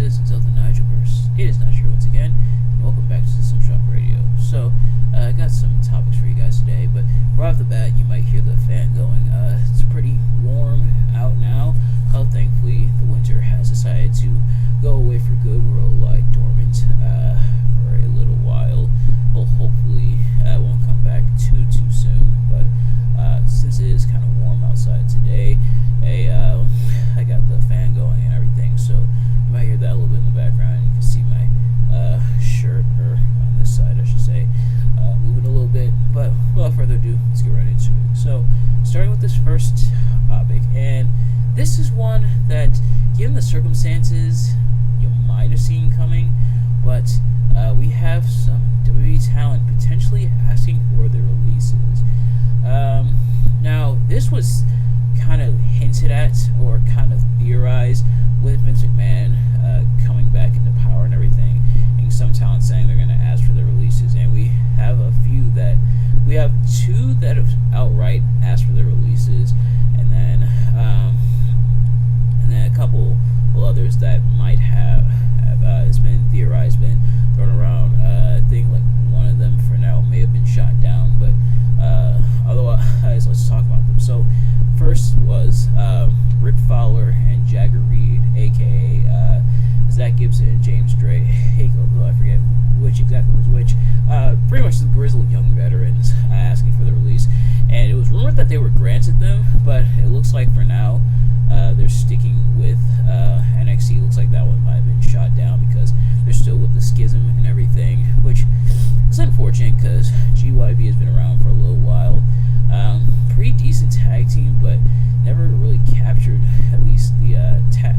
citizens of the Nigelverse. It is Nigel once again, and welcome back to System Shock Radio. So, I got some topics for you guys today, but right off the bat, you might hear the fan going. It's pretty warm out now. Thankfully, the winter has decided to go away for good. We're all lie dormant for a little while. Well, hopefully, it won't come back too soon. But since it is kind of warm outside today, I got the fan going and everything, so you might hear that a little bit in the background. You can see my shirt, or on this side, I should say, moving a little bit. But without further ado, let's get right into it. So, starting with this first topic, and this is one that, given the circumstances, you might have seen coming, but we have some WWE talent potentially asking for their releases. Now, this was kind of hinted at or kind of theorized with Vince McMahon coming back into power and everything, and some talent saying they're going to ask for their releases, and we have two that have outright asked for their releases, and then a couple others that might have it's been theorized, been thrown around. I think like one of them for now may have been shot down, but otherwise, let's talk about them. So first was Rick Fowler and Jagger Reed, aka Zach Gibson and James Drake. I forget which exactly was which. Pretty much the grizzled young veterans asking for the release, and it was rumored that they were granted them, but it looks like for now they're sticking with NXT. It looks like that one might have been shot down because they're still with the schism and everything, which is unfortunate because GYV has been around for a little while. Pretty decent tag team, but never really captured at least the tag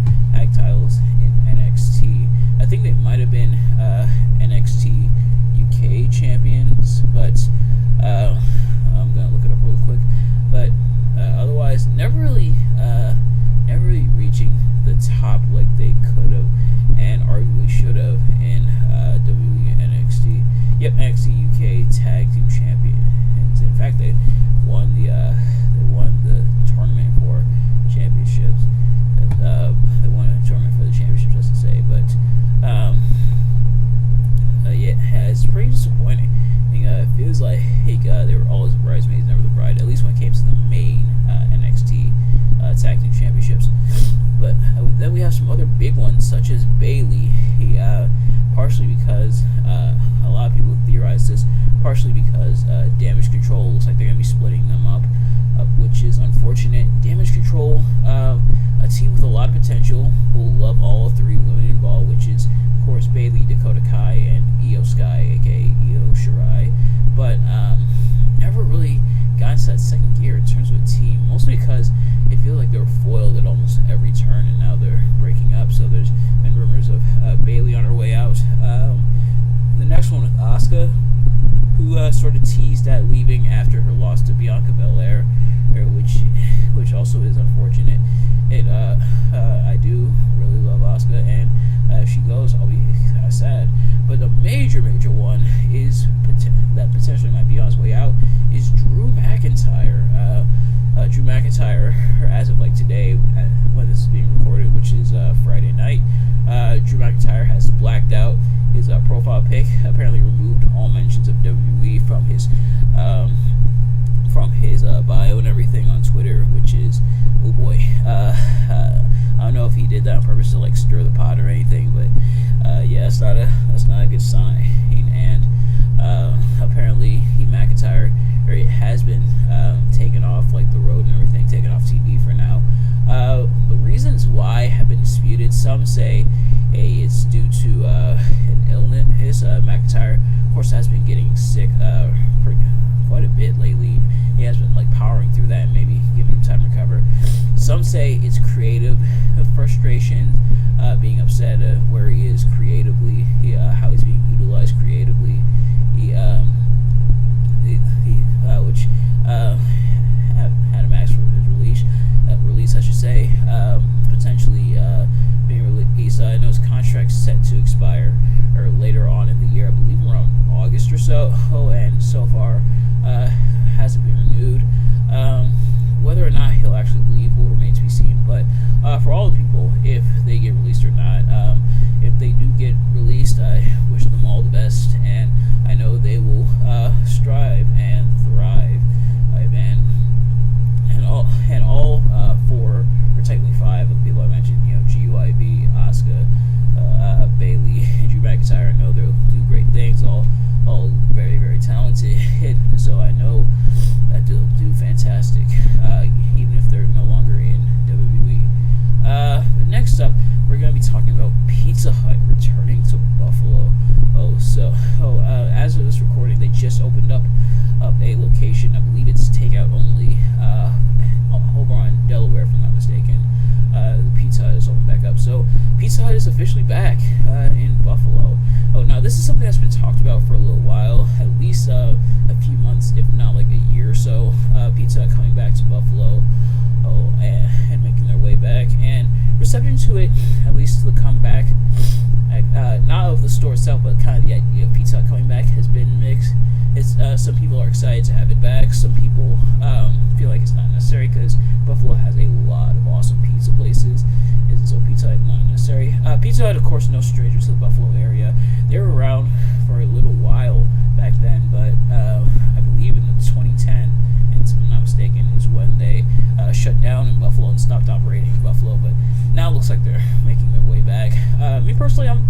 titles in NXT. I think they might have been NXT UK champions, but I'm gonna look it up real quick. But otherwise, never really reaching the top like they could have and arguably should have in WWE NXT. Yep, NXT UK Tag Team Champions. In fact, they won the tournament for championships. They won a tournament for the championships, let's say. But yeah, it's pretty disappointing. It feels like they were always the bridesmaids, never the bride. At least when it came to the main NXT Tag Team Championships. But then we have some other big ones, such as Bayley. Partially because a lot of people theorize this, partially because Damage Control looks like they're going to be splitting them up, which is unfortunate. Damage Control, a team with a lot of potential, will love all three women involved, which is, of course, Bayley, Dakota Kai, and Io Sky, aka Io Shirai, but never really got into that second gear in terms of a team, mostly because it feels like they were foiled at almost every turn, and now they're breaking up. So there's been rumors of Bayley on her way out. The next one with Asuka, who sort of teased at leaving after her loss to Bianca Belair, which also is unfortunate. I do really love Asuka, and if she goes, I'll be kind of sad. But the major one is that potentially might be on his way out is Drew McIntyre. Drew McIntyre, as of like today, when this is being recorded, which is Friday night, Drew McIntyre has blacked out his profile pic. Apparently, removed all mentions of WWE from his bio and everything on Twitter, which is, oh boy. I don't know if he did that on purpose to like stir the pot or anything, but yeah, that's not a good sign. And apparently, McIntyre has been taken off like the road and everything, taken off TV for now. The reasons why have been disputed. Some say it's due to an illness. McIntyre, of course, has been getting sick quite a bit lately. He has been like powering through that and maybe giving him time to recover. Some say it's creative frustration, being upset at where he is creatively, how he's being utilized creatively. Which had him ask for his release, I should say, potentially being released. I know his contract's set to expire or later on in the year, I believe around August or so. And so far hasn't been renewed. Whether or not he'll actually leave will remain to be seen. But for all the people, if they get released or not, they do get released, I wish them all the best, and I know they will strive and thrive. And all four, or technically five of the people I mentioned, GYB, Asuka, Bailey, and Drew McIntyre, I know they'll do great things, all very, very talented, so I know that they'll do fantastic, even if they're no longer in WWE. But next up, we're going to be talking about Pizza Hut returning to Buffalo. As of this recording, they just opened up a location. I believe it's takeout only, over on Delaware, if I'm not mistaken. The Pizza Hut is open back up. So Pizza Hut is officially back in Buffalo. Now this is something that's been talked about for a little while, at least a few months, if not like a year or so. Pizza Hut coming back to Buffalo, and making their way back, and reception to it, at least the comeback, not of the store itself, but kind of the idea of Pizza Hut coming back, has been mixed. Some people are excited to have it back. Some people feel like it's not necessary because Buffalo has a lot of awesome pizza places, so Pizza Hut not necessary. Pizza Hut, of course, no stranger to the Buffalo area. They were around for a little while back then, but I believe in the 2010, and if I'm not mistaken, is when they shut down in Buffalo and stopped operating in Buffalo. But now it looks like they're making their way back. Me personally, I'm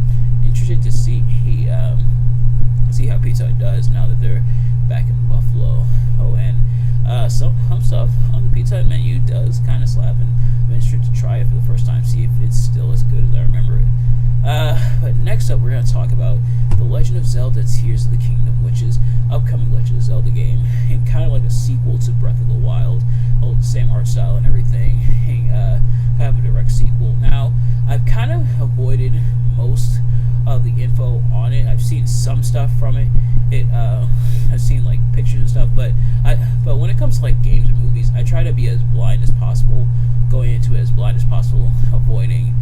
interested to see how Pizza Hut does now that they're back in Buffalo. And some stuff on the Pizza Hut menu does kind of slap, and I'm interested to try it for the first time, see if it's still as good as I remember it. But next up, we're going to talk about the Legend of Zelda Tears of the Kingdom, which is upcoming Legend of Zelda game, and kind of like a sequel to Breath of the Wild, the same art style and everything, and kind of a direct sequel. Now, I've kind of avoided most of the info on it. I've seen some stuff from it. I've seen like pictures and stuff, but when it comes to like games and movies, I try to be as blind as possible, going into it as blind as possible, avoiding,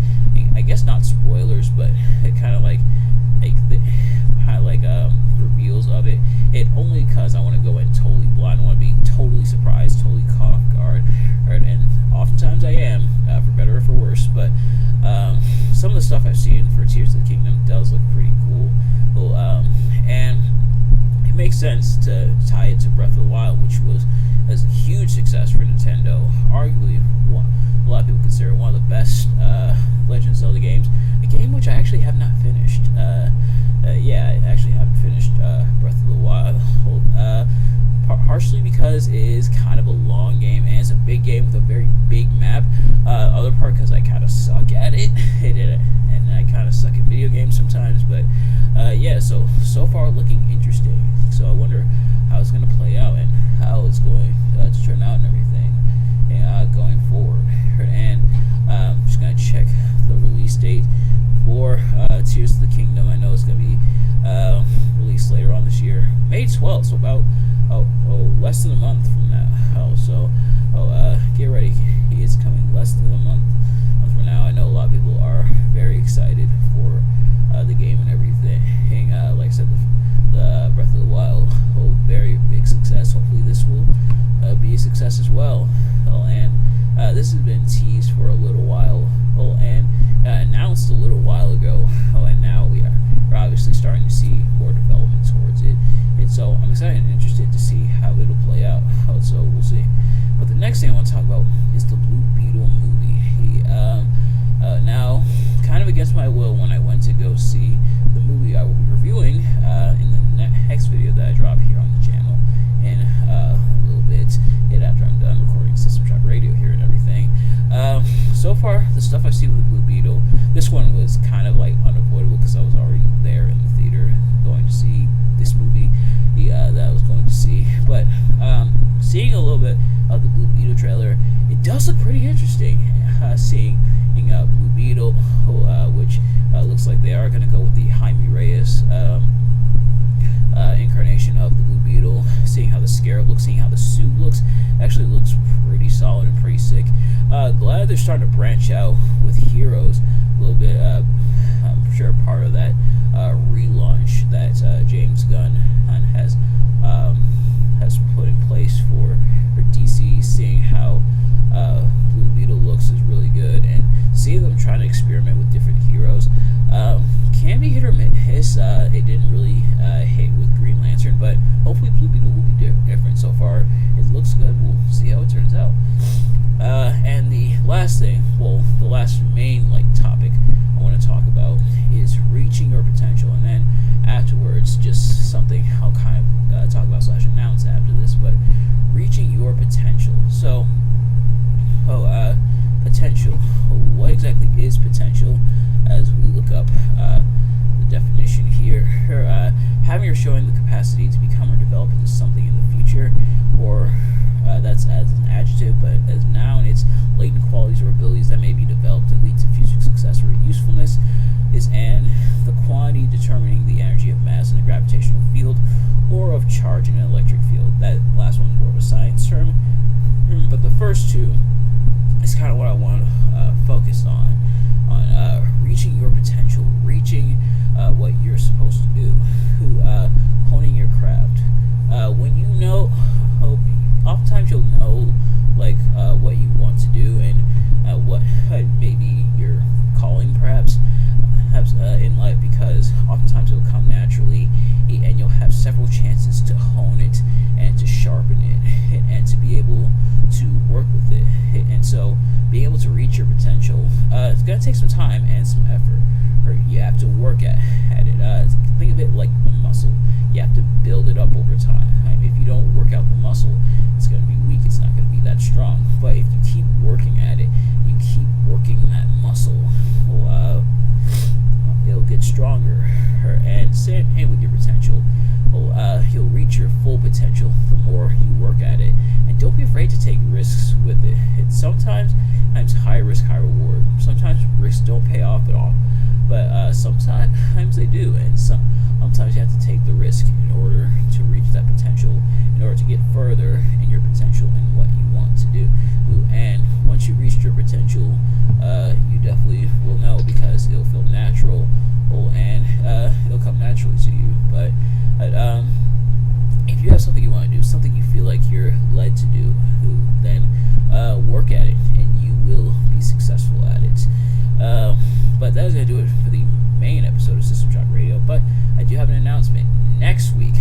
I guess not spoilers, but it kind of like reveals of it. It only because I want to go in totally blind. I want to be totally surprised, totally caught off guard, and oftentimes I am, for better or for worse. But some of the stuff I've seen for Tears of the Kingdom does look pretty cool, and it makes sense to tie it to Breath of the Wild, which was a huge success for Nintendo. Arguably, a lot of people consider one of the best Legend of Zelda games. A game which I actually have not finished. I actually haven't finished Breath of the Wild. Partially because it is kind of a long game, and it's a big game with a very big map. Other part because I kind of suck at it, and I kind of suck at video games sometimes. But so far looking interesting. So I wonder how it's going to play out and how it's going to turn out and everything, and going forward. And I'm just going to check the release date for Tears of the Kingdom. I know it's going to be released later on this year, May 12th, so about less than a month from now. Get ready, it's coming less than a month from now. I know a lot of people are very excited for the game and everything. Like I said, the Breath of the Wild, very big success. Hopefully this will be a success as well. And this has been teased for a little while, and announced a little while ago, and now we're obviously starting to see more development towards it. And so I'm excited and interested to see how it'll play out. So we'll see. But the next thing I want to talk about is the Blue Beetle movie. Now, kind of against my will, when I went to go see the movie I will be reviewing in the next video that I drop here on the channel in a little bit, after I'm done recording System Shock Radio here and everything. So far, the stuff I've seen with the Blue Beetle, this one was kind of like unavoidable because I was already there in the theater going to see this movie that I was going to see. But seeing a little bit of the Blue Beetle trailer, it does look pretty interesting. Seeing Blue Beetle, which looks like they are going to go with the Jaime Reyes incarnation of the Blue Beetle. Seeing how the Scarab looks, seeing how the suit looks, actually looks pretty solid and pretty sick. Glad they're starting to branch out with heroes a little bit. I'm sure part of that relaunch that James Gunn has put in place for DC. Seeing how Blue Beetle looks is really good, and seeing see them trying to experiment with different heroes. Can be hit or miss. It didn't really hit with Green Lantern, but hopefully Blue Beetle will be different. So far, it looks good. We'll see how it turns out. And the last thing, well, the last main topic I want to talk about is reaching your potential, and then afterwards, just something I'll kind of talk about / announce after this. But reaching your potential. So, potential. What exactly is potential? As we look up the definition here, having or showing the capacity to become or develop into something in the future, or that's as an adjective, but as noun, it's latent qualities or abilities that may be developed and lead to future success or usefulness. Is and the quantity determining the energy of mass in a gravitational field or of charge in an electric field. That last one is more of a science term, but the first two is kind of what I want to focus on reaching your potential, reaching what you're supposed to do, honing your craft. When you know, oftentimes you'll know what you want to do and what maybe your calling perhaps in life, because oftentimes it'll come naturally, and you'll have several chances to hone it and to sharpen it and to be able to work with it. And so being able to reach your potential, it's going to take some time and some effort. Or you have to work at it. Think of it like a muscle. You have to build it up over time. If you don't work out the muscle, it's going to be weak. It's not going to be that strong. But if you keep working at it, you keep working that muscle, it'll get stronger. And same with your potential. You'll reach your full potential the more you work at it. And don't be afraid to take risks with it. It's sometimes high risk, high reward. Sometimes risks don't pay off at all, but sometimes they do. And sometimes you have to take the risk in order to reach that potential, in order to get further in your potential and what you want to do. And once you reach your potential, you definitely will know, because it'll feel natural, and it'll come naturally to you. But if you have something you want to do, something you feel like you're led to do, then work at it, and you will be successful at it. But that is going to do it for the main episode of System Shock Radio. But I do have an announcement. Next week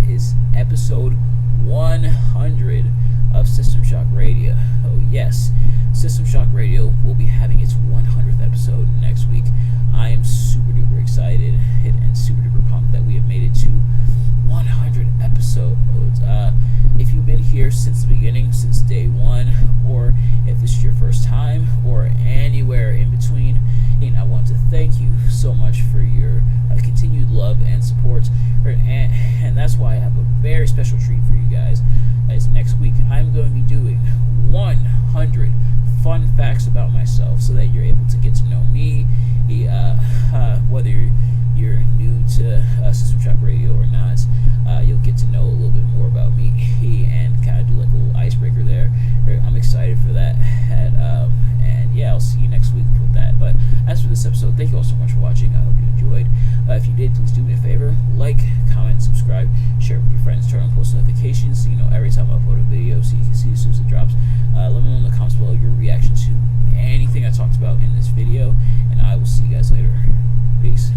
is episode 100 of System Shock Radio. Oh yes, System Shock Radio will be having its 100th episode next week. I am super duper excited and super duper pumped that we have made it to 100 episodes. If you've been here since the beginning, since day one, or if this is your first time, or anywhere in between, and I want to thank you so much for your continued love and support. And that's why I have a very special treat for you guys. As next week, I'm going to be doing 100 fun facts about myself, so that you're able to get to know me, whether you're new to System Shock Radio or not. You'll get to know a little bit more about me and kind of do a little icebreaker there. I'm excited for that. And yeah, I'll see you next week with that. But as for this episode, thank you all so much for watching. I hope you enjoyed. If you did, please do me a favor. Like, comment, subscribe, share it with your friends, turn on post notifications so you know every time I upload a video, so you can see as soon as it drops. Let me know in the comments below your reaction to anything I talked about in this video, and I will see you guys later. Peace.